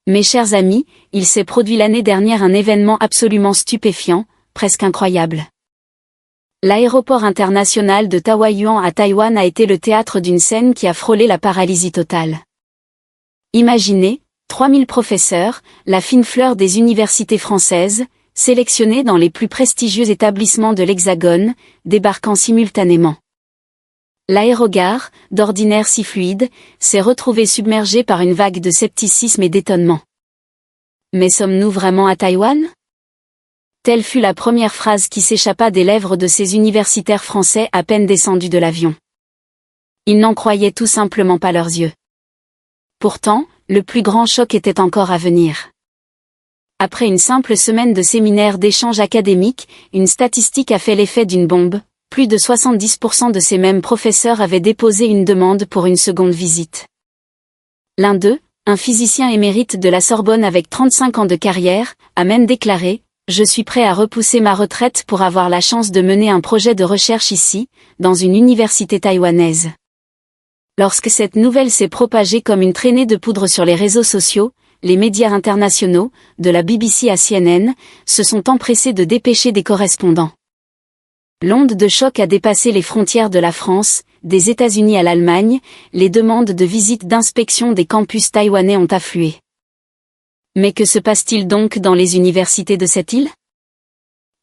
Mes chers amis, il s'est produit l'année dernière un événement absolument stupéfiant, presque incroyable. L'aéroport international de Taoyuan à Taïwan a été le théâtre d'une scène qui a frôlé la paralysie totale. Imaginez, 3000 professeurs, la fine fleur des universités françaises, sélectionnés dans les plus prestigieux établissements de l'Hexagone, débarquant simultanément. L'aérogare, d'ordinaire si fluide, s'est retrouvé submergé par une vague de scepticisme et d'étonnement. Mais sommes-nous vraiment à Taïwan ? Telle fut la première phrase qui s'échappa des lèvres de ces universitaires français à peine descendus de l'avion. Ils n'en croyaient tout simplement pas leurs yeux. Pourtant, le plus grand choc était encore à venir. Après une simple semaine de séminaires d'échanges académiques, une statistique a fait l'effet d'une bombe. Plus de 70% de ces mêmes professeurs avaient déposé une demande pour une seconde visite. L'un d'eux, un physicien émérite de la Sorbonne avec 35 ans de carrière, a même déclaré « Je suis prêt à repousser ma retraite pour avoir la chance de mener un projet de recherche ici, dans une université taïwanaise ». Lorsque cette nouvelle s'est propagée comme une traînée de poudre sur les réseaux sociaux, les médias internationaux, de la BBC à CNN, se sont empressés de dépêcher des correspondants. L'onde de choc a dépassé les frontières de la France, des États-Unis à l'Allemagne, les demandes de visite d'inspection des campus taïwanais ont afflué. Mais que se passe-t-il donc dans les universités de cette île ?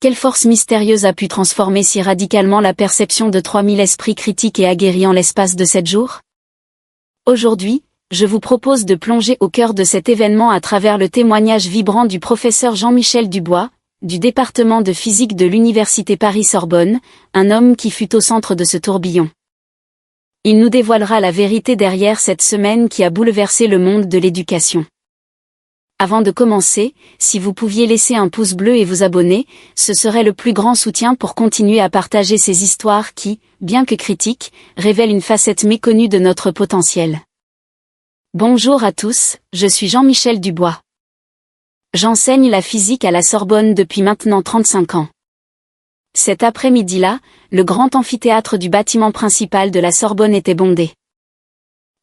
Quelle force mystérieuse a pu transformer si radicalement la perception de 3000 esprits critiques et aguerris en l'espace de 7 jours ? Aujourd'hui, je vous propose de plonger au cœur de cet événement à travers le témoignage vibrant du professeur Jean-Michel Dubois, du département de physique de l'université Paris-Sorbonne, un homme qui fut au centre de ce tourbillon. Il nous dévoilera la vérité derrière cette semaine qui a bouleversé le monde de l'éducation. Avant de commencer, si vous pouviez laisser un pouce bleu et vous abonner, ce serait le plus grand soutien pour continuer à partager ces histoires qui, bien que critiques, révèlent une facette méconnue de notre potentiel. Bonjour à tous, je suis Jean-Michel Dubois. J'enseigne la physique à la Sorbonne depuis maintenant 35 ans. Cet après-midi-là, le grand amphithéâtre du bâtiment principal de la Sorbonne était bondé.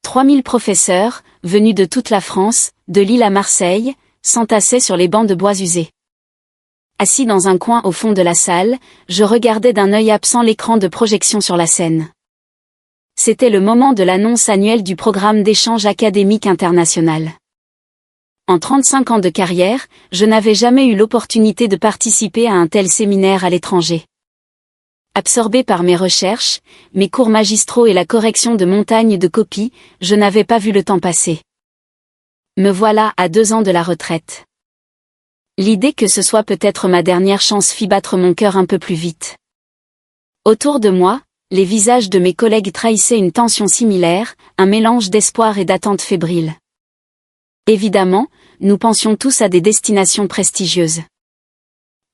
3000 professeurs, venus de toute la France, de Lille à Marseille, s'entassaient sur les bancs de bois usés. Assis dans un coin au fond de la salle, je regardais d'un œil absent l'écran de projection sur la scène. C'était le moment de l'annonce annuelle du programme d'échange académique international. En 35 ans de carrière, je n'avais jamais eu l'opportunité de participer à un tel séminaire à l'étranger. Absorbé par mes recherches, mes cours magistraux et la correction de montagnes de copies, je n'avais pas vu le temps passer. Me voilà à 2 ans de la retraite. L'idée que ce soit peut-être ma dernière chance fit battre mon cœur un peu plus vite. Autour de moi, les visages de mes collègues trahissaient une tension similaire, un mélange d'espoir et d'attente fébrile. Évidemment, nous pensions tous à des destinations prestigieuses.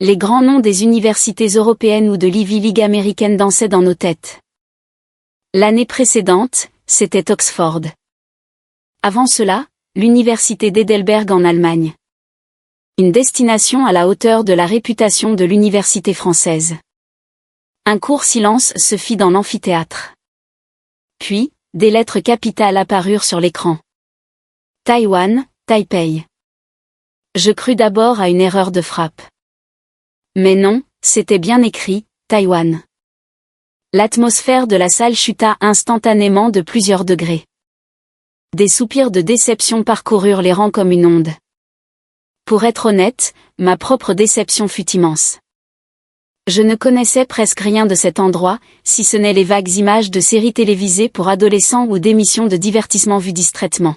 Les grands noms des universités européennes ou de l'Ivy League américaine dansaient dans nos têtes. L'année précédente, c'était Oxford. Avant cela, l'université d'Heidelberg en Allemagne. Une destination à la hauteur de la réputation de l'université française. Un court silence se fit dans l'amphithéâtre. Puis, des lettres capitales apparurent sur l'écran. Taïwan, Taipei. Je crus d'abord à une erreur de frappe. Mais non, c'était bien écrit, Taïwan. L'atmosphère de la salle chuta instantanément de plusieurs degrés. Des soupirs de déception parcoururent les rangs comme une onde. Pour être honnête, ma propre déception fut immense. Je ne connaissais presque rien de cet endroit, si ce n'est les vagues images de séries télévisées pour adolescents ou d'émissions de divertissement vues distraitement.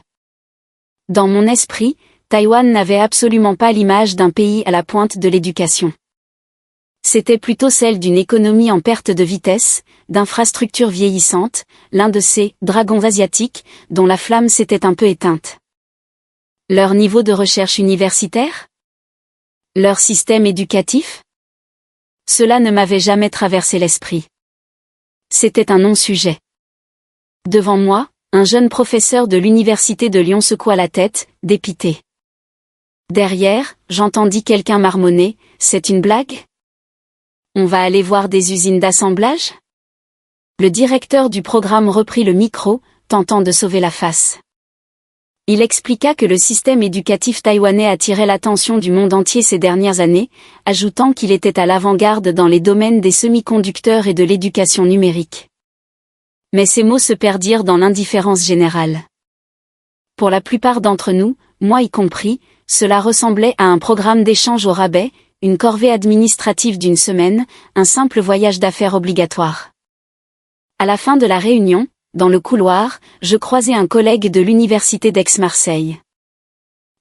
Dans mon esprit, Taïwan n'avait absolument pas l'image d'un pays à la pointe de l'éducation. C'était plutôt celle d'une économie en perte de vitesse, d'infrastructures vieillissantes, l'un de ces « dragons asiatiques » dont la flamme s'était un peu éteinte. Leur niveau de recherche universitaire ? Leur système éducatif ? Cela ne m'avait jamais traversé l'esprit. C'était un non-sujet. Devant moi, un jeune professeur de l'université de Lyon secoua la tête, dépité. Derrière, j'entendis quelqu'un marmonner, « C'est une blague ? On va aller voir des usines d'assemblage ?» Le directeur du programme reprit le micro, tentant de sauver la face. Il expliqua que le système éducatif taïwanais attirait l'attention du monde entier ces dernières années, ajoutant qu'il était à l'avant-garde dans les domaines des semi-conducteurs et de l'éducation numérique. Mais ces mots se perdirent dans l'indifférence générale. Pour la plupart d'entre nous, moi y compris, cela ressemblait à un programme d'échange au rabais, une corvée administrative d'une semaine, un simple voyage d'affaires obligatoire. À la fin de la réunion, dans le couloir, je croisai un collègue de l'université d'Aix-Marseille.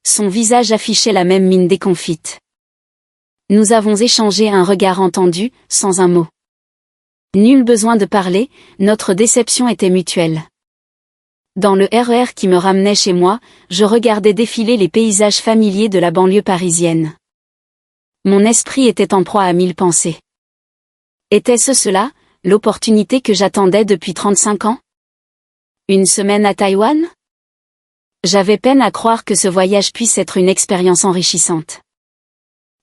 Son visage affichait la même mine déconfite. Nous avons échangé un regard entendu, sans un mot. Nul besoin de parler, notre déception était mutuelle. Dans le RER qui me ramenait chez moi, je regardais défiler les paysages familiers de la banlieue parisienne. Mon esprit était en proie à 1000 pensées. Était-ce cela, l'opportunité que j'attendais depuis 35 ans? Une semaine à Taïwan? J'avais peine à croire que ce voyage puisse être une expérience enrichissante.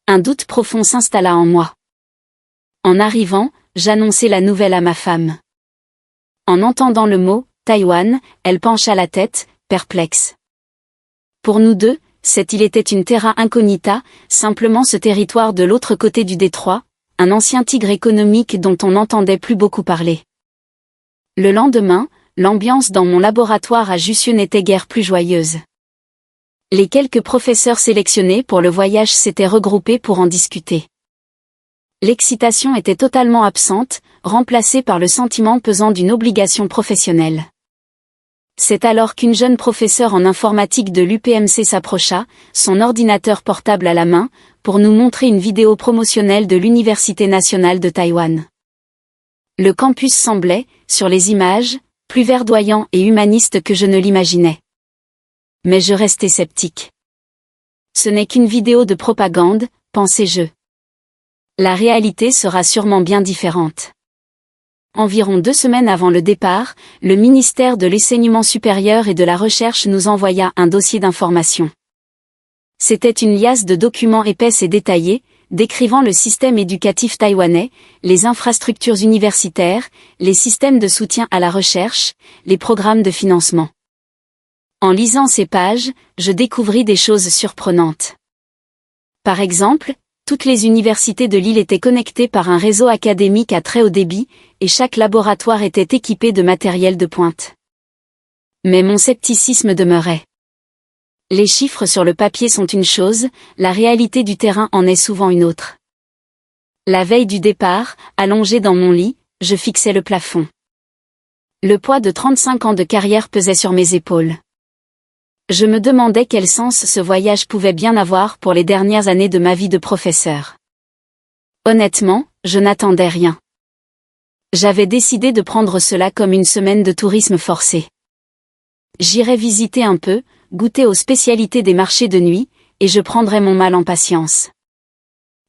Un doute profond s'installa en moi. En arrivant, j'annonçai la nouvelle à ma femme. En entendant le mot « Taïwan », elle pencha la tête, perplexe. Pour nous deux, cette île était une terra incognita, simplement ce territoire de l'autre côté du détroit, un ancien tigre économique dont on n'entendait plus beaucoup parler. Le lendemain, l'ambiance dans mon laboratoire à Jussieu n'était guère plus joyeuse. Les quelques professeurs sélectionnés pour le voyage s'étaient regroupés pour en discuter. L'excitation était totalement absente, remplacée par le sentiment pesant d'une obligation professionnelle. C'est alors qu'une jeune professeure en informatique de l'UPMC s'approcha, son ordinateur portable à la main, pour nous montrer une vidéo promotionnelle de l'Université nationale de Taïwan. Le campus semblait, sur les images, plus verdoyant et humaniste que je ne l'imaginais. Mais je restais sceptique. Ce n'est qu'une vidéo de propagande, pensais-je. La réalité sera sûrement bien différente. Environ 2 semaines avant le départ, le ministère de l'Enseignement supérieur et de la Recherche nous envoya un dossier d'information. C'était une liasse de documents épaisse et détaillés, décrivant le système éducatif taïwanais, les infrastructures universitaires, les systèmes de soutien à la recherche, les programmes de financement. En lisant ces pages, je découvris des choses surprenantes. Par exemple, toutes les universités de l'île étaient connectées par un réseau académique à très haut débit, et chaque laboratoire était équipé de matériel de pointe. Mais mon scepticisme demeurait. Les chiffres sur le papier sont une chose, la réalité du terrain en est souvent une autre. La veille du départ, allongé dans mon lit, je fixais le plafond. Le poids de 35 ans de carrière pesait sur mes épaules. Je me demandais quel sens ce voyage pouvait bien avoir pour les dernières années de ma vie de professeur. Honnêtement, je n'attendais rien. J'avais décidé de prendre cela comme une semaine de tourisme forcé. J'irais visiter un peu, goûter aux spécialités des marchés de nuit, et je prendrais mon mal en patience.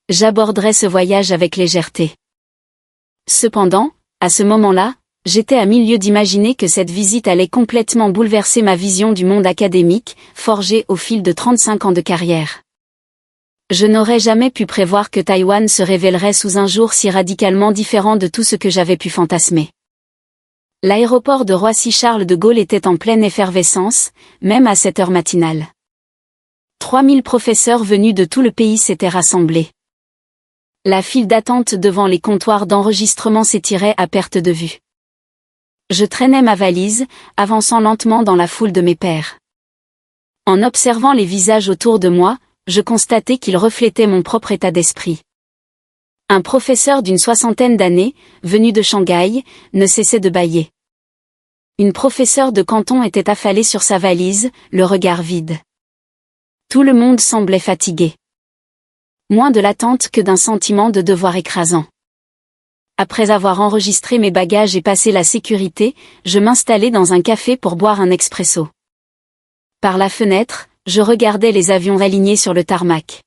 J'aborderais ce voyage avec légèreté. Cependant, à ce moment-là, j'étais à 1000 lieues d'imaginer que cette visite allait complètement bouleverser ma vision du monde académique, forgée au fil de 35 ans de carrière. Je n'aurais jamais pu prévoir que Taïwan se révélerait sous un jour si radicalement différent de tout ce que j'avais pu fantasmer. L'aéroport de Roissy-Charles de Gaulle était en pleine effervescence, même à cette heure matinale. 3000 professeurs venus de tout le pays s'étaient rassemblés. La file d'attente devant les comptoirs d'enregistrement s'étirait à perte de vue. Je traînais ma valise, avançant lentement dans la foule de mes pairs. En observant les visages autour de moi, je constatais qu'ils reflétaient mon propre état d'esprit. Un professeur d'une 60aine d'années, venu de Shanghai, ne cessait de bâiller. Une professeure de canton était affalée sur sa valise, le regard vide. Tout le monde semblait fatigué. Moins de l'attente que d'un sentiment de devoir écrasant. Après avoir enregistré mes bagages et passé la sécurité, je m'installai dans un café pour boire un expresso. Par la fenêtre, je regardais les avions alignés sur le tarmac.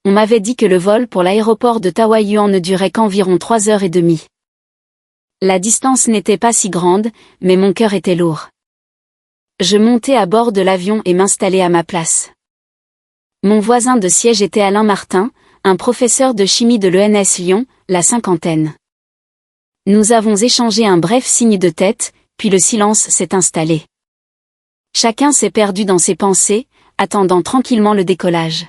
On m'avait dit que le vol pour l'aéroport de Taoyuan ne durait qu'environ 3h30. La distance n'était pas si grande, mais mon cœur était lourd. Je montai à bord de l'avion et m'installai à ma place. Mon voisin de siège était Alain Martin, un professeur de chimie de l'ENS Lyon, la cinquantaine. Nous avons échangé un bref signe de tête, puis le silence s'est installé. Chacun s'est perdu dans ses pensées, attendant tranquillement le décollage.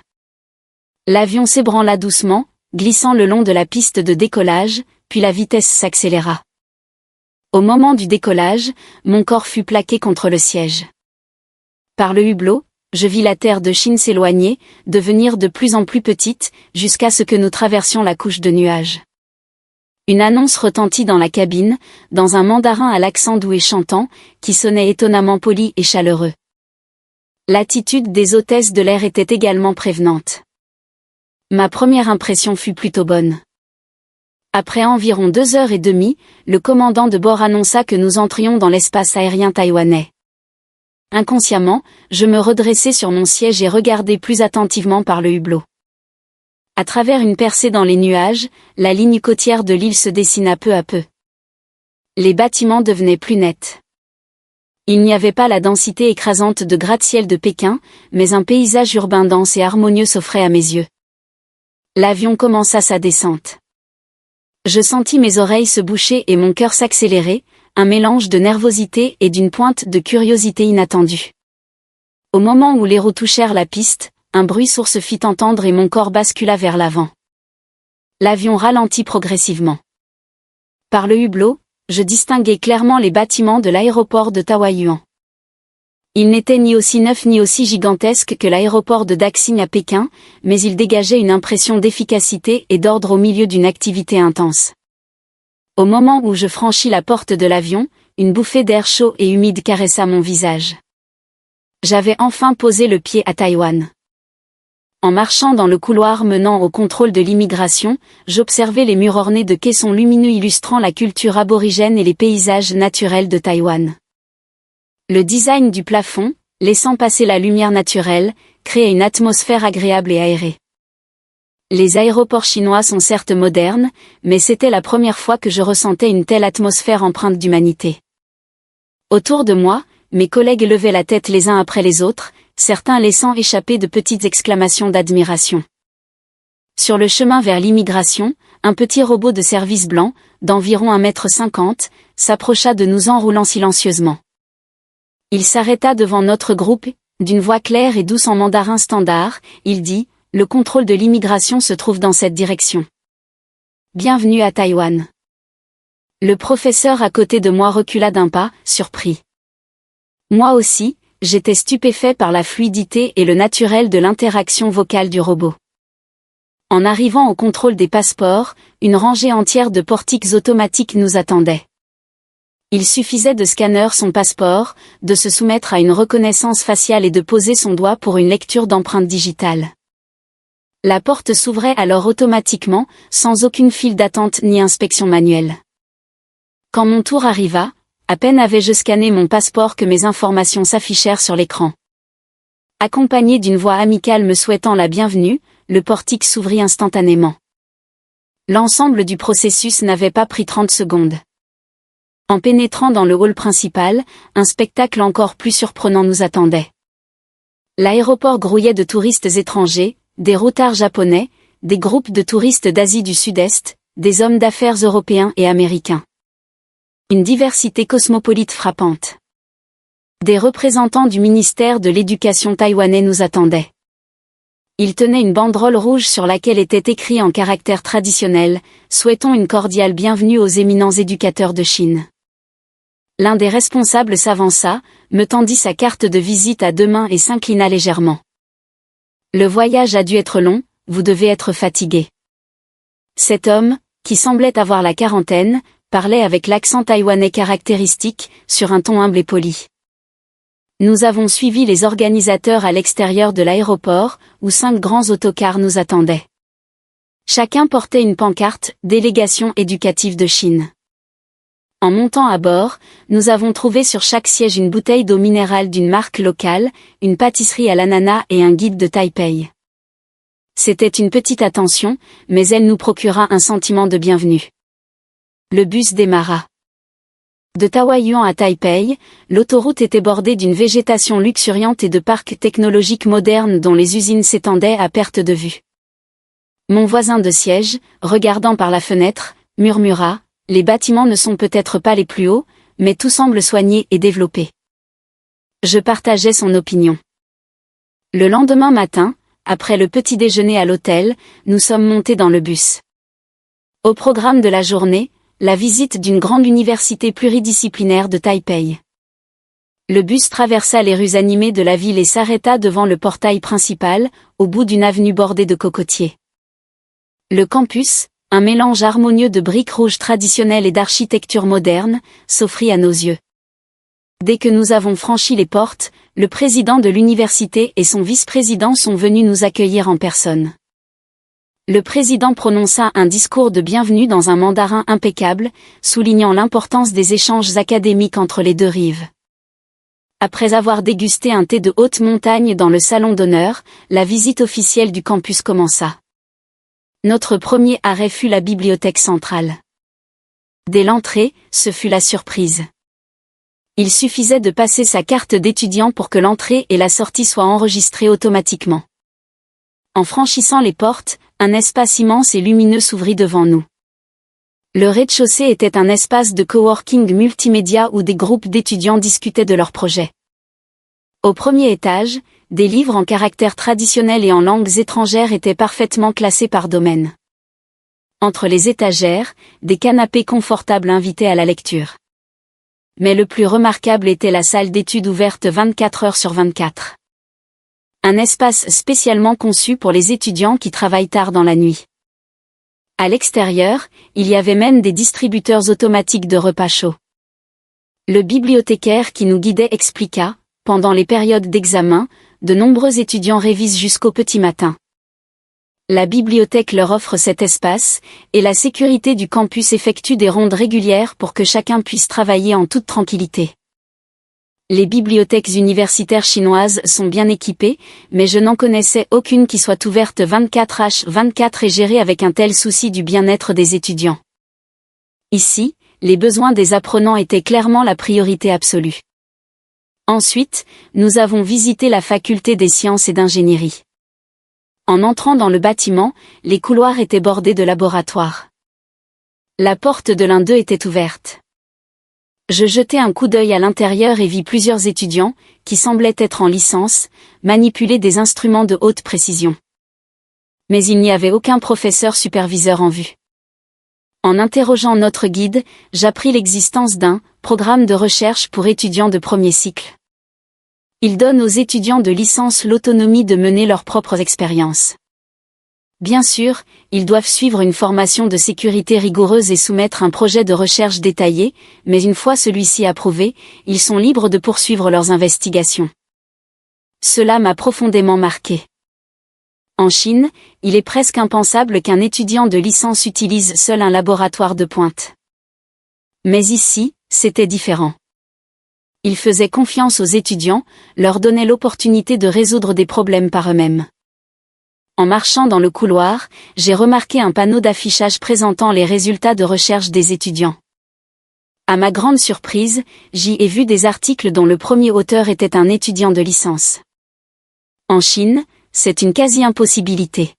L'avion s'ébranla doucement, glissant le long de la piste de décollage, puis la vitesse s'accéléra. Au moment du décollage, mon corps fut plaqué contre le siège. Par le hublot, je vis la terre de Chine s'éloigner, devenir de plus en plus petite, jusqu'à ce que nous traversions la couche de nuages. Une annonce retentit dans la cabine, dans un mandarin à l'accent doux et chantant, qui sonnait étonnamment poli et chaleureux. L'attitude des hôtesses de l'air était également prévenante. Ma première impression fut plutôt bonne. Après environ 2h30, le commandant de bord annonça que nous entrions dans l'espace aérien taïwanais. Inconsciemment, je me redressai sur mon siège et regardai plus attentivement par le hublot. À travers une percée dans les nuages, la ligne côtière de l'île se dessina peu à peu. Les bâtiments devenaient plus nets. Il n'y avait pas la densité écrasante de gratte-ciel de Pékin, mais un paysage urbain dense et harmonieux s'offrait à mes yeux. L'avion commença sa descente. Je sentis mes oreilles se boucher et mon cœur s'accélérer, un mélange de nervosité et d'une pointe de curiosité inattendue. Au moment où les roues touchèrent la piste, un bruit sourd se fit entendre et mon corps bascula vers l'avant. L'avion ralentit progressivement. Par le hublot, je distinguai clairement les bâtiments de l'aéroport de Taoyuan. Il n'était ni aussi neuf ni aussi gigantesque que l'aéroport de Daxing à Pékin, mais il dégageait une impression d'efficacité et d'ordre au milieu d'une activité intense. Au moment où je franchis la porte de l'avion, une bouffée d'air chaud et humide caressa mon visage. J'avais enfin posé le pied à Taïwan. En marchant dans le couloir menant au contrôle de l'immigration, j'observais les murs ornés de caissons lumineux illustrant la culture aborigène et les paysages naturels de Taïwan. Le design du plafond, laissant passer la lumière naturelle, créait une atmosphère agréable et aérée. Les aéroports chinois sont certes modernes, mais c'était la première fois que je ressentais une telle atmosphère empreinte d'humanité. Autour de moi, mes collègues levaient la tête les uns après les autres, certains laissant échapper de petites exclamations d'admiration. Sur le chemin vers l'immigration, un petit robot de service blanc, d'environ 1,50 m, s'approcha de nous en roulant silencieusement. Il s'arrêta devant notre groupe, d'une voix claire et douce en mandarin standard, il dit « Le contrôle de l'immigration se trouve dans cette direction. Bienvenue à Taïwan. » Le professeur à côté de moi recula d'un pas, surpris. Moi aussi, j'étais stupéfait par la fluidité et le naturel de l'interaction vocale du robot. En arrivant au contrôle des passeports, une rangée entière de portiques automatiques nous attendait. Il suffisait de scanner son passeport, de se soumettre à une reconnaissance faciale et de poser son doigt pour une lecture d'empreinte digitale. La porte s'ouvrait alors automatiquement, sans aucune file d'attente ni inspection manuelle. Quand mon tour arriva, à peine avais-je scanné mon passeport que mes informations s'affichèrent sur l'écran. Accompagné d'une voix amicale me souhaitant la bienvenue, le portique s'ouvrit instantanément. L'ensemble du processus n'avait pas pris 30 secondes. En pénétrant dans le hall principal, un spectacle encore plus surprenant nous attendait. L'aéroport grouillait de touristes étrangers, des routards japonais, des groupes de touristes d'Asie du Sud-Est, des hommes d'affaires européens et américains. Une diversité cosmopolite frappante. Des représentants du ministère de l'Éducation taïwanais nous attendaient. Ils tenaient une banderole rouge sur laquelle était écrit en caractères traditionnels « Souhaitons une cordiale bienvenue aux éminents éducateurs de Chine ». L'un des responsables s'avança, me tendit sa carte de visite à 2 mains et s'inclina légèrement. Le voyage a dû être long, vous devez être fatigué. Cet homme, qui semblait avoir la quarantaine, parlait avec l'accent taïwanais caractéristique, sur un ton humble et poli. Nous avons suivi les organisateurs à l'extérieur de l'aéroport, où 5 grands autocars nous attendaient. Chacun portait une pancarte « Délégation éducative de Chine ». En montant à bord, nous avons trouvé sur chaque siège une bouteille d'eau minérale d'une marque locale, une pâtisserie à l'ananas et un guide de Taipei. C'était une petite attention, mais elle nous procura un sentiment de bienvenue. Le bus démarra. De Taoyuan à Taipei, l'autoroute était bordée d'une végétation luxuriante et de parcs technologiques modernes dont les usines s'étendaient à perte de vue. Mon voisin de siège, regardant par la fenêtre, murmura « Les bâtiments ne sont peut-être pas les plus hauts, mais tout semble soigné et développé. » Je partageais son opinion. Le lendemain matin, après le petit déjeuner à l'hôtel, nous sommes montés dans le bus. Au programme de la journée, la visite d'une grande université pluridisciplinaire de Taipei. Le bus traversa les rues animées de la ville et s'arrêta devant le portail principal, au bout d'une avenue bordée de cocotiers. Le campus, un mélange harmonieux de briques rouges traditionnelles et d'architecture moderne, s'offrit à nos yeux. Dès que nous avons franchi les portes, le président de l'université et son vice-président sont venus nous accueillir en personne. Le président prononça un discours de bienvenue dans un mandarin impeccable, soulignant l'importance des échanges académiques entre les deux rives. Après avoir dégusté un thé de haute montagne dans le salon d'honneur, la visite officielle du campus commença. Notre premier arrêt fut la bibliothèque centrale. Dès l'entrée, ce fut la surprise. Il suffisait de passer sa carte d'étudiant pour que l'entrée et la sortie soient enregistrées automatiquement. En franchissant les portes, un espace immense et lumineux s'ouvrit devant nous. Le rez-de-chaussée était un espace de coworking multimédia où des groupes d'étudiants discutaient de leurs projets. Au premier étage, des livres en caractères traditionnels et en langues étrangères étaient parfaitement classés par domaine. Entre les étagères, des canapés confortables invitaient à la lecture. Mais le plus remarquable était la salle d'études ouverte 24 heures sur 24. Un espace spécialement conçu pour les étudiants qui travaillent tard dans la nuit. À l'extérieur, il y avait même des distributeurs automatiques de repas chauds. Le bibliothécaire qui nous guidait expliqua, pendant les périodes d'examen, de nombreux étudiants révisent jusqu'au petit matin. La bibliothèque leur offre cet espace, et la sécurité du campus effectue des rondes régulières pour que chacun puisse travailler en toute tranquillité. Les bibliothèques universitaires chinoises sont bien équipées, mais je n'en connaissais aucune qui soit ouverte 24h24 et gérée avec un tel souci du bien-être des étudiants. Ici, les besoins des apprenants étaient clairement la priorité absolue. Ensuite, nous avons visité la faculté des sciences et d'ingénierie. En entrant dans le bâtiment, les couloirs étaient bordés de laboratoires. La porte de l'un d'eux était ouverte. Je jetai un coup d'œil à l'intérieur et vis plusieurs étudiants, qui semblaient être en licence, manipuler des instruments de haute précision. Mais il n'y avait aucun professeur superviseur en vue. En interrogeant notre guide, j'appris l'existence d'un programme de recherche pour étudiants de premier cycle. Il donne aux étudiants de licence l'autonomie de mener leurs propres expériences. Bien sûr, ils doivent suivre une formation de sécurité rigoureuse et soumettre un projet de recherche détaillé, mais une fois celui-ci approuvé, ils sont libres de poursuivre leurs investigations. Cela m'a profondément marqué. En Chine, il est presque impensable qu'un étudiant de licence utilise seul un laboratoire de pointe. Mais ici, c'était différent. Ils faisaient confiance aux étudiants, leur donnaient l'opportunité de résoudre des problèmes par eux-mêmes. En marchant dans le couloir, j'ai remarqué un panneau d'affichage présentant les résultats de recherche des étudiants. À ma grande surprise, j'y ai vu des articles dont le premier auteur était un étudiant de licence. En Chine, c'est une quasi-impossibilité.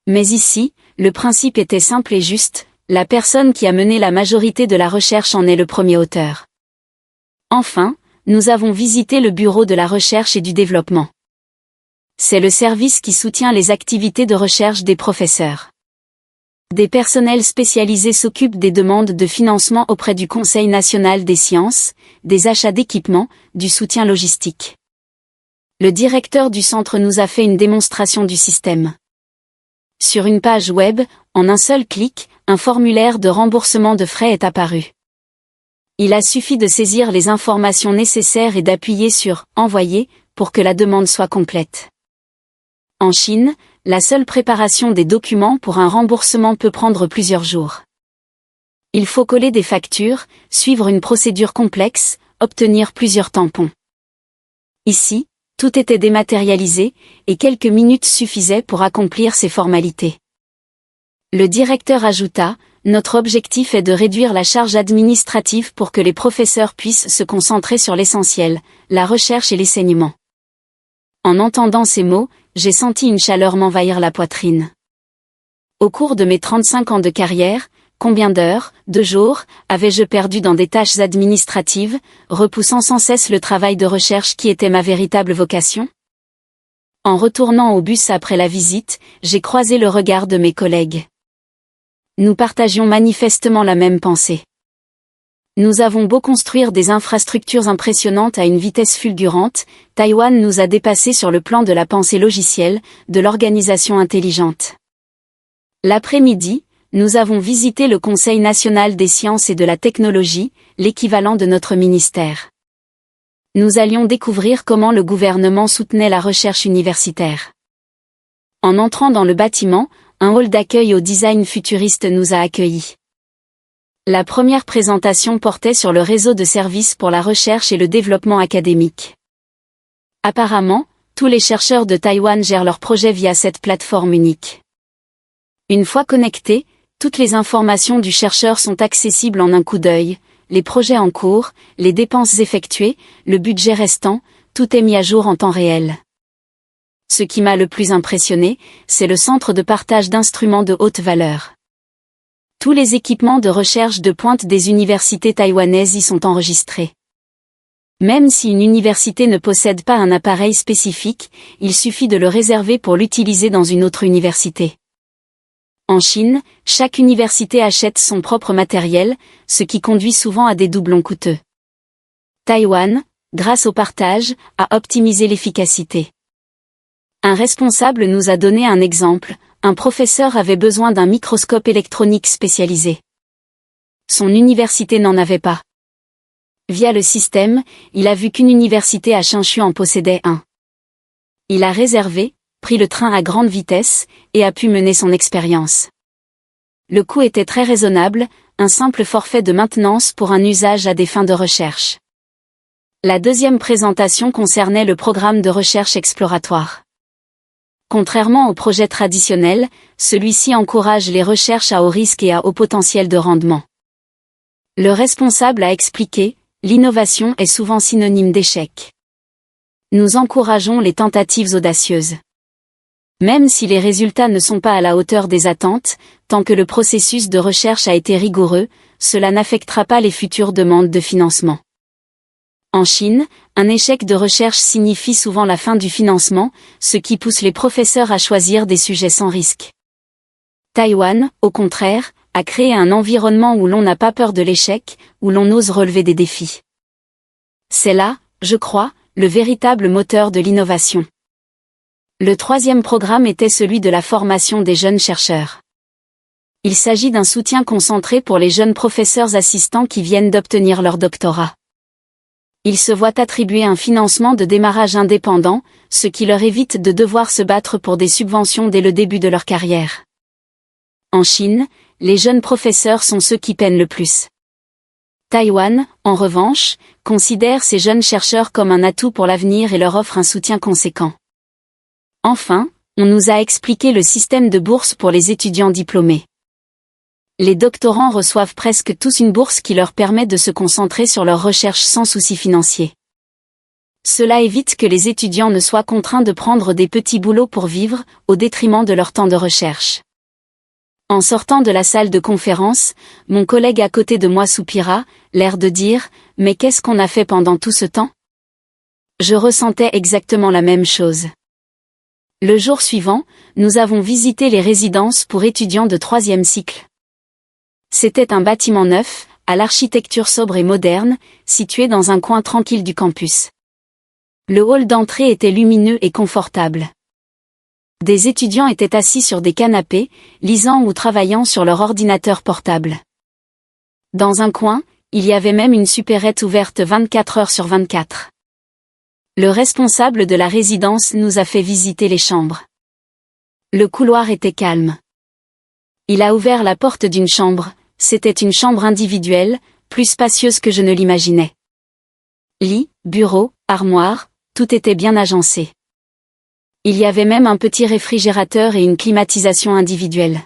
Mais ici, le principe était simple et juste, la personne qui a mené la majorité de la recherche en est le premier auteur. Enfin, nous avons visité le bureau de la recherche et du développement. C'est le service qui soutient les activités de recherche des professeurs. Des personnels spécialisés s'occupent des demandes de financement auprès du Conseil national des sciences, des achats d'équipements, du soutien logistique. Le directeur du centre nous a fait une démonstration du système. Sur une page web, en un seul clic, un formulaire de remboursement de frais est apparu. Il a suffi de saisir les informations nécessaires et d'appuyer sur « Envoyer » pour que la demande soit complète. En Chine, la seule préparation des documents pour un remboursement peut prendre plusieurs jours. Il faut coller des factures, suivre une procédure complexe, obtenir plusieurs tampons. Ici, tout était dématérialisé, et quelques minutes suffisaient pour accomplir ces formalités. Le directeur ajouta, « Notre objectif est de réduire la charge administrative pour que les professeurs puissent se concentrer sur l'essentiel, la recherche et l'enseignement. » En entendant ces mots, j'ai senti une chaleur m'envahir la poitrine. Au cours de mes 35 ans de carrière, Combien d'heures, de jours, avais-je perdu dans des tâches administratives, repoussant sans cesse le travail de recherche qui était ma véritable vocation? En retournant au bus après la visite, j'ai croisé le regard de mes collègues. Nous partagions manifestement la même pensée. Nous avons beau construire des infrastructures impressionnantes à une vitesse fulgurante, Taïwan nous a dépassés sur le plan de la pensée logicielle, de l'organisation intelligente. L'après-midi, nous avons visité le Conseil national des sciences et de la technologie, l'équivalent de notre ministère. Nous allions découvrir comment le gouvernement soutenait la recherche universitaire. En entrant dans le bâtiment, un hall d'accueil au design futuriste nous a accueillis. La première présentation portait sur le réseau de services pour la recherche et le développement académique. Apparemment, tous les chercheurs de Taïwan gèrent leurs projets via cette plateforme unique. Une fois connectés, toutes les informations du chercheur sont accessibles en un coup d'œil, les projets en cours, les dépenses effectuées, le budget restant, tout est mis à jour en temps réel. Ce qui m'a le plus impressionné, c'est le centre de partage d'instruments de haute valeur. Tous les équipements de recherche de pointe des universités taïwanaises y sont enregistrés. Même si une université ne possède pas un appareil spécifique, il suffit de le réserver pour l'utiliser dans une autre université. En Chine, chaque université achète son propre matériel, ce qui conduit souvent à des doublons coûteux. Taïwan, grâce au partage, a optimisé l'efficacité. Un responsable nous a donné un exemple, un professeur avait besoin d'un microscope électronique spécialisé. Son université n'en avait pas. Via le système, il a vu qu'une université à Chengchu en possédait un. Il a réservé, pris le train à grande vitesse, et a pu mener son expérience. Le coût était très raisonnable, un simple forfait de maintenance pour un usage à des fins de recherche. La deuxième présentation concernait le programme de recherche exploratoire. Contrairement au projet traditionnel, celui-ci encourage les recherches à haut risque et à haut potentiel de rendement. Le responsable a expliqué, l'innovation est souvent synonyme d'échec. Nous encourageons les tentatives audacieuses. Même si les résultats ne sont pas à la hauteur des attentes, tant que le processus de recherche a été rigoureux, cela n'affectera pas les futures demandes de financement. En Chine, un échec de recherche signifie souvent la fin du financement, ce qui pousse les professeurs à choisir des sujets sans risque. Taïwan, au contraire, a créé un environnement où l'on n'a pas peur de l'échec, où l'on ose relever des défis. C'est là, je crois, le véritable moteur de l'innovation. Le troisième programme était celui de la formation des jeunes chercheurs. Il s'agit d'un soutien concentré pour les jeunes professeurs assistants qui viennent d'obtenir leur doctorat. Ils se voient attribuer un financement de démarrage indépendant, ce qui leur évite de devoir se battre pour des subventions dès le début de leur carrière. En Chine, les jeunes professeurs sont ceux qui peinent le plus. Taïwan, en revanche, considère ces jeunes chercheurs comme un atout pour l'avenir et leur offre un soutien conséquent. Enfin, on nous a expliqué le système de bourse pour les étudiants diplômés. Les doctorants reçoivent presque tous une bourse qui leur permet de se concentrer sur leurs recherches sans souci financier. Cela évite que les étudiants ne soient contraints de prendre des petits boulots pour vivre, au détriment de leur temps de recherche. En sortant de la salle de conférence, mon collègue à côté de moi soupira, l'air de dire « Mais qu'est-ce qu'on a fait pendant tout ce temps ?» Je ressentais exactement la même chose. Le jour suivant, nous avons visité les résidences pour étudiants de 3e cycle. C'était un bâtiment neuf, à l'architecture sobre et moderne, situé dans un coin tranquille du campus. Le hall d'entrée était lumineux et confortable. Des étudiants étaient assis sur des canapés, lisant ou travaillant sur leur ordinateur portable. Dans un coin, il y avait même une supérette ouverte 24 heures sur 24. Le responsable de la résidence nous a fait visiter les chambres. Le couloir était calme. Il a ouvert la porte d'une chambre, c'était une chambre individuelle, plus spacieuse que je ne l'imaginais. Lit, bureau, armoire, tout était bien agencé. Il y avait même un petit réfrigérateur et une climatisation individuelle.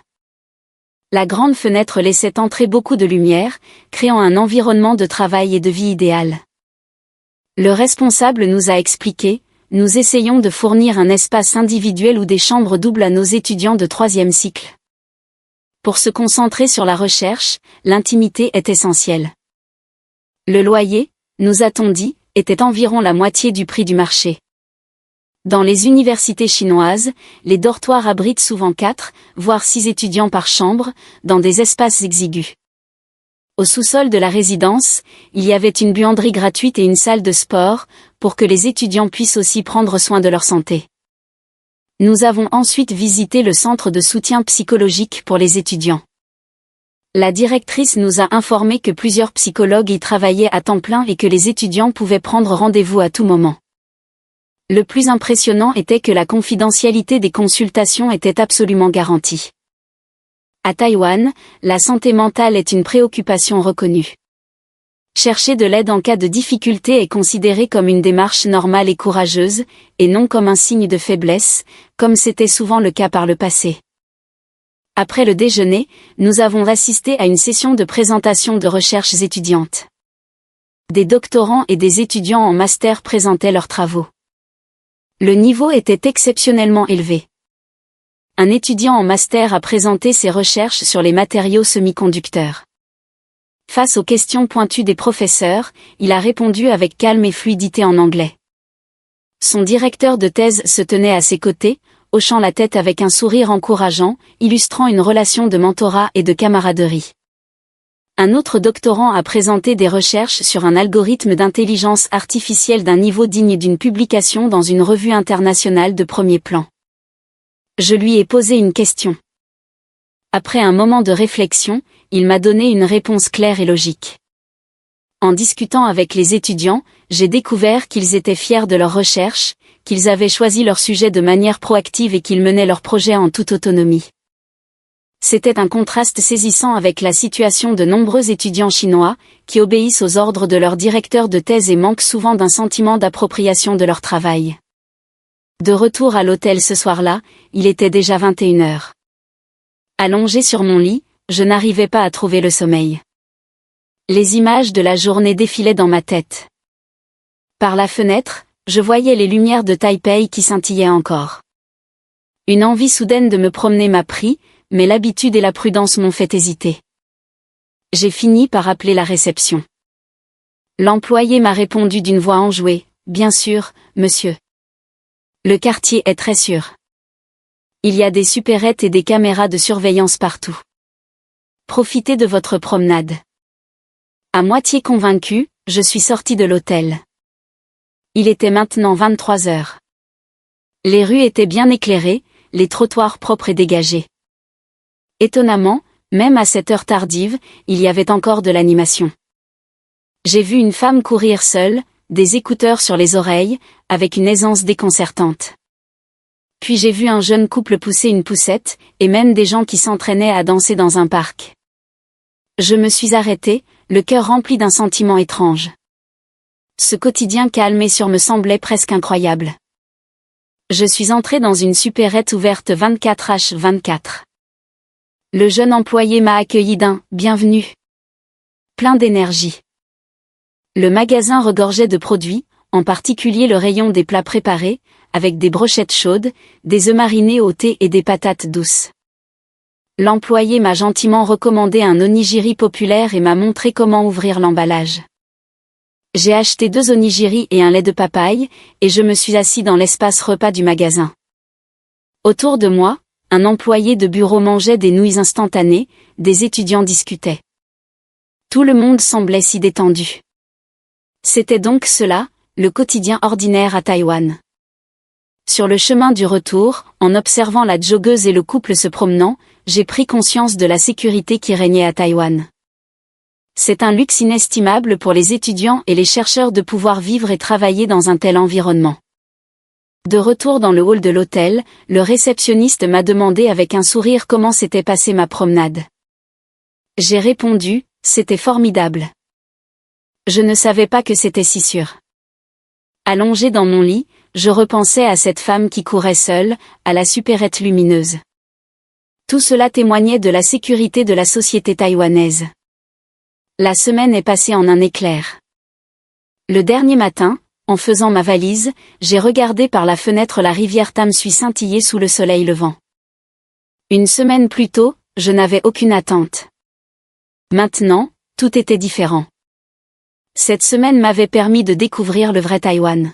La grande fenêtre laissait entrer beaucoup de lumière, créant un environnement de travail et de vie idéal. Le responsable nous a expliqué, nous essayons de fournir un espace individuel ou des chambres doubles à nos étudiants de 3e cycle. Pour se concentrer sur la recherche, l'intimité est essentielle. Le loyer, nous a-t-on dit, était environ la moitié du prix du marché. Dans les universités chinoises, les dortoirs abritent souvent 4, voire 6 étudiants par chambre, dans des espaces exigus. Au sous-sol de la résidence, il y avait une buanderie gratuite et une salle de sport, pour que les étudiants puissent aussi prendre soin de leur santé. Nous avons ensuite visité le centre de soutien psychologique pour les étudiants. La directrice nous a informé que plusieurs psychologues y travaillaient à temps plein et que les étudiants pouvaient prendre rendez-vous à tout moment. Le plus impressionnant était que la confidentialité des consultations était absolument garantie. À Taïwan, la santé mentale est une préoccupation reconnue. Chercher de l'aide en cas de difficulté est considéré comme une démarche normale et courageuse, et non comme un signe de faiblesse, comme c'était souvent le cas par le passé. Après le déjeuner, nous avons assisté à une session de présentation de recherches étudiantes. Des doctorants et des étudiants en master présentaient leurs travaux. Le niveau était exceptionnellement élevé. Un étudiant en master a présenté ses recherches sur les matériaux semi-conducteurs. Face aux questions pointues des professeurs, il a répondu avec calme et fluidité en anglais. Son directeur de thèse se tenait à ses côtés, hochant la tête avec un sourire encourageant, illustrant une relation de mentorat et de camaraderie. Un autre doctorant a présenté des recherches sur un algorithme d'intelligence artificielle d'un niveau digne d'une publication dans une revue internationale de premier plan. Je lui ai posé une question. Après un moment de réflexion, il m'a donné une réponse claire et logique. En discutant avec les étudiants, j'ai découvert qu'ils étaient fiers de leurs recherches, qu'ils avaient choisi leur sujet de manière proactive et qu'ils menaient leurs projets en toute autonomie. C'était un contraste saisissant avec la situation de nombreux étudiants chinois, qui obéissent aux ordres de leur directeur de thèse et manquent souvent d'un sentiment d'appropriation de leur travail. De retour à l'hôtel ce soir-là, il était déjà 21h. Allongé sur mon lit, je n'arrivais pas à trouver le sommeil. Les images de la journée défilaient dans ma tête. Par la fenêtre, je voyais les lumières de Taipei qui scintillaient encore. Une envie soudaine de me promener m'a pris, mais l'habitude et la prudence m'ont fait hésiter. J'ai fini par appeler la réception. L'employé m'a répondu d'une voix enjouée, « Bien sûr, monsieur. Le quartier est très sûr. Il y a des supérettes et des caméras de surveillance partout. Profitez de votre promenade. » À moitié convaincu, je suis sorti de l'hôtel. Il était maintenant 23h. Les rues étaient bien éclairées, les trottoirs propres et dégagés. Étonnamment, même à cette heure tardive, il y avait encore de l'animation. J'ai vu une femme courir seule, des écouteurs sur les oreilles, avec une aisance déconcertante. Puis j'ai vu un jeune couple pousser une poussette, et même des gens qui s'entraînaient à danser dans un parc. Je me suis arrêté, le cœur rempli d'un sentiment étrange. Ce quotidien calme et sûr me semblait presque incroyable. Je suis entré dans une supérette ouverte 24h24. Le jeune employé m'a accueilli d'un « bienvenue » plein d'énergie. Le magasin regorgeait de produits, en particulier le rayon des plats préparés, avec des brochettes chaudes, des œufs marinés au thé et des patates douces. L'employé m'a gentiment recommandé un onigiri populaire et m'a montré comment ouvrir l'emballage. J'ai acheté 2 onigiri et un lait de papaye, et je me suis assis dans l'espace repas du magasin. Autour de moi, un employé de bureau mangeait des nouilles instantanées, des étudiants discutaient. Tout le monde semblait si détendu. C'était donc cela, le quotidien ordinaire à Taïwan. Sur le chemin du retour, en observant la joggeuse et le couple se promenant, j'ai pris conscience de la sécurité qui régnait à Taïwan. C'est un luxe inestimable pour les étudiants et les chercheurs de pouvoir vivre et travailler dans un tel environnement. De retour dans le hall de l'hôtel, le réceptionniste m'a demandé avec un sourire comment s'était passée ma promenade. J'ai répondu, c'était formidable. Je ne savais pas que c'était si sûr. Allongé dans mon lit, je repensais à cette femme qui courait seule, à la supérette lumineuse. Tout cela témoignait de la sécurité de la société taïwanaise. La semaine est passée en un éclair. Le dernier matin, en faisant ma valise, j'ai regardé par la fenêtre la rivière Tamsui scintiller sous le soleil levant. Une semaine plus tôt, je n'avais aucune attente. Maintenant, tout était différent. Cette semaine m'avait permis de découvrir le vrai Taïwan.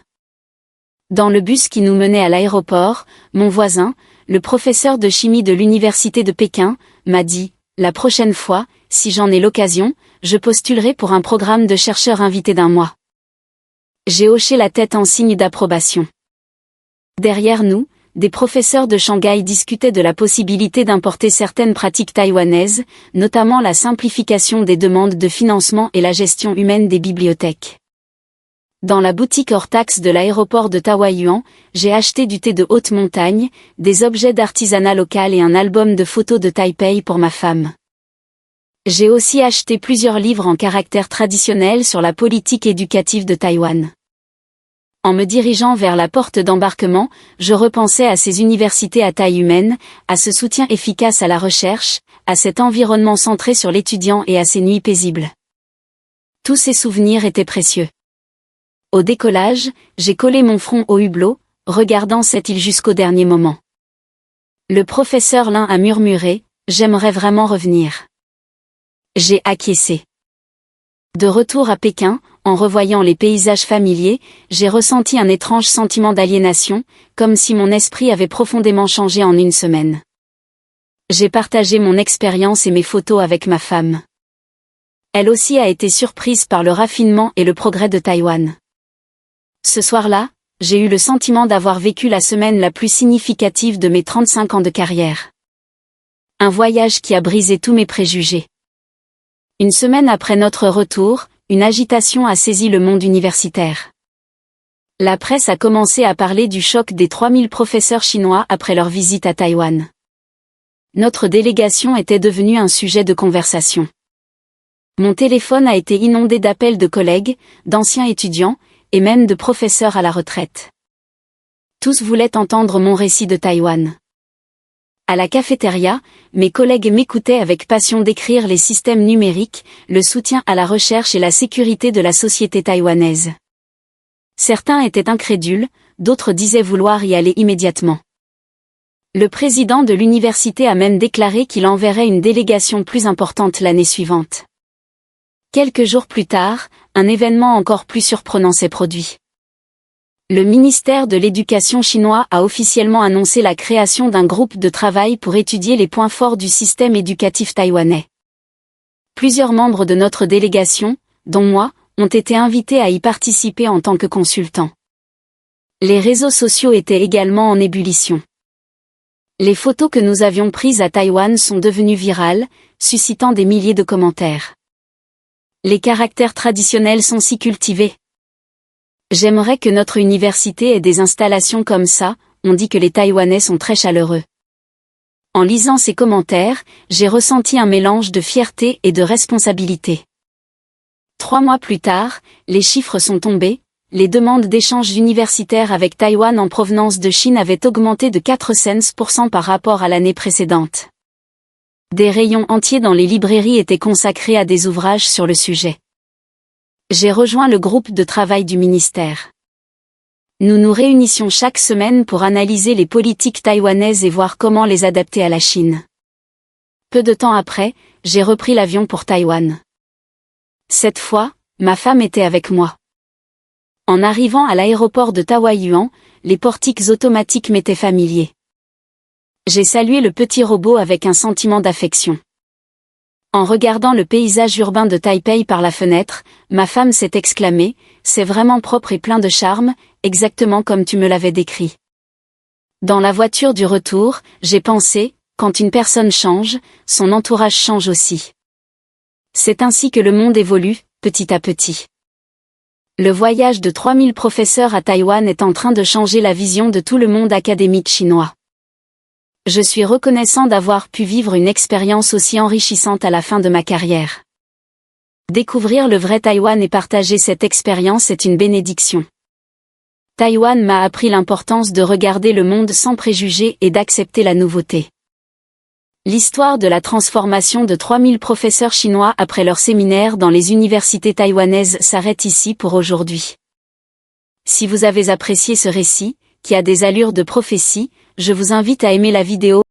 Dans le bus qui nous menait à l'aéroport, mon voisin, le professeur de chimie de l'université de Pékin, m'a dit « La prochaine fois, si j'en ai l'occasion, je postulerai pour un programme de chercheur invité d'1 mois. » J'ai hoché la tête en signe d'approbation. Derrière nous, des professeurs de Shanghai discutaient de la possibilité d'importer certaines pratiques taïwanaises, notamment la simplification des demandes de financement et la gestion humaine des bibliothèques. Dans la boutique hors taxe de l'aéroport de Taoyuan, j'ai acheté du thé de haute montagne, des objets d'artisanat local et un album de photos de Taipei pour ma femme. J'ai aussi acheté plusieurs livres en caractère traditionnel sur la politique éducative de Taïwan. En me dirigeant vers la porte d'embarquement, je repensais à ces universités à taille humaine, à ce soutien efficace à la recherche, à cet environnement centré sur l'étudiant et à ces nuits paisibles. Tous ces souvenirs étaient précieux. Au décollage, j'ai collé mon front au hublot, regardant cette île jusqu'au dernier moment. Le professeur Lin a murmuré « J'aimerais vraiment revenir ». J'ai acquiescé. De retour à Pékin, en revoyant les paysages familiers, j'ai ressenti un étrange sentiment d'aliénation, comme si mon esprit avait profondément changé en une semaine. J'ai partagé mon expérience et mes photos avec ma femme. Elle aussi a été surprise par le raffinement et le progrès de Taïwan. Ce soir-là, j'ai eu le sentiment d'avoir vécu la semaine la plus significative de mes 35 ans de carrière. Un voyage qui a brisé tous mes préjugés. Une semaine après notre retour, une agitation a saisi le monde universitaire. La presse a commencé à parler du choc des 3000 professeurs chinois après leur visite à Taïwan. Notre délégation était devenue un sujet de conversation. Mon téléphone a été inondé d'appels de collègues, d'anciens étudiants, et même de professeurs à la retraite. Tous voulaient entendre mon récit de Taïwan. À la cafétéria, mes collègues m'écoutaient avec passion décrire les systèmes numériques, le soutien à la recherche et la sécurité de la société taïwanaise. Certains étaient incrédules, d'autres disaient vouloir y aller immédiatement. Le président de l'université a même déclaré qu'il enverrait une délégation plus importante l'année suivante. Quelques jours plus tard, un événement encore plus surprenant s'est produit. Le ministère de l'Éducation chinois a officiellement annoncé la création d'un groupe de travail pour étudier les points forts du système éducatif taïwanais. Plusieurs membres de notre délégation, dont moi, ont été invités à y participer en tant que consultants. Les réseaux sociaux étaient également en ébullition. Les photos que nous avions prises à Taïwan sont devenues virales, suscitant des milliers de commentaires. Les caractères traditionnels sont si cultivés. J'aimerais que notre université ait des installations comme ça, on dit que les Taïwanais sont très chaleureux. En lisant ces commentaires, j'ai ressenti un mélange de fierté et de responsabilité. 3 mois plus tard, les chiffres sont tombés, les demandes d'échanges universitaires avec Taïwan en provenance de Chine avaient augmenté de 400% par rapport à l'année précédente. Des rayons entiers dans les librairies étaient consacrés à des ouvrages sur le sujet. J'ai rejoint le groupe de travail du ministère. Nous nous réunissions chaque semaine pour analyser les politiques taïwanaises et voir comment les adapter à la Chine. Peu de temps après, j'ai repris l'avion pour Taïwan. Cette fois, ma femme était avec moi. En arrivant à l'aéroport de Taoyuan, les portiques automatiques m'étaient familiers. J'ai salué le petit robot avec un sentiment d'affection. En regardant le paysage urbain de Taipei par la fenêtre, ma femme s'est exclamée « C'est vraiment propre et plein de charme, exactement comme tu me l'avais décrit. » Dans la voiture du retour, j'ai pensé « Quand une personne change, son entourage change aussi. » C'est ainsi que le monde évolue, petit à petit. Le voyage de 3000 professeurs à Taïwan est en train de changer la vision de tout le monde académique chinois. Je suis reconnaissant d'avoir pu vivre une expérience aussi enrichissante à la fin de ma carrière. Découvrir le vrai Taïwan et partager cette expérience est une bénédiction. Taïwan m'a appris l'importance de regarder le monde sans préjugés et d'accepter la nouveauté. L'histoire de la transformation de 3000 professeurs chinois après leur séminaire dans les universités taïwanaises s'arrête ici pour aujourd'hui. Si vous avez apprécié ce récit, qui a des allures de prophétie, je vous invite à aimer la vidéo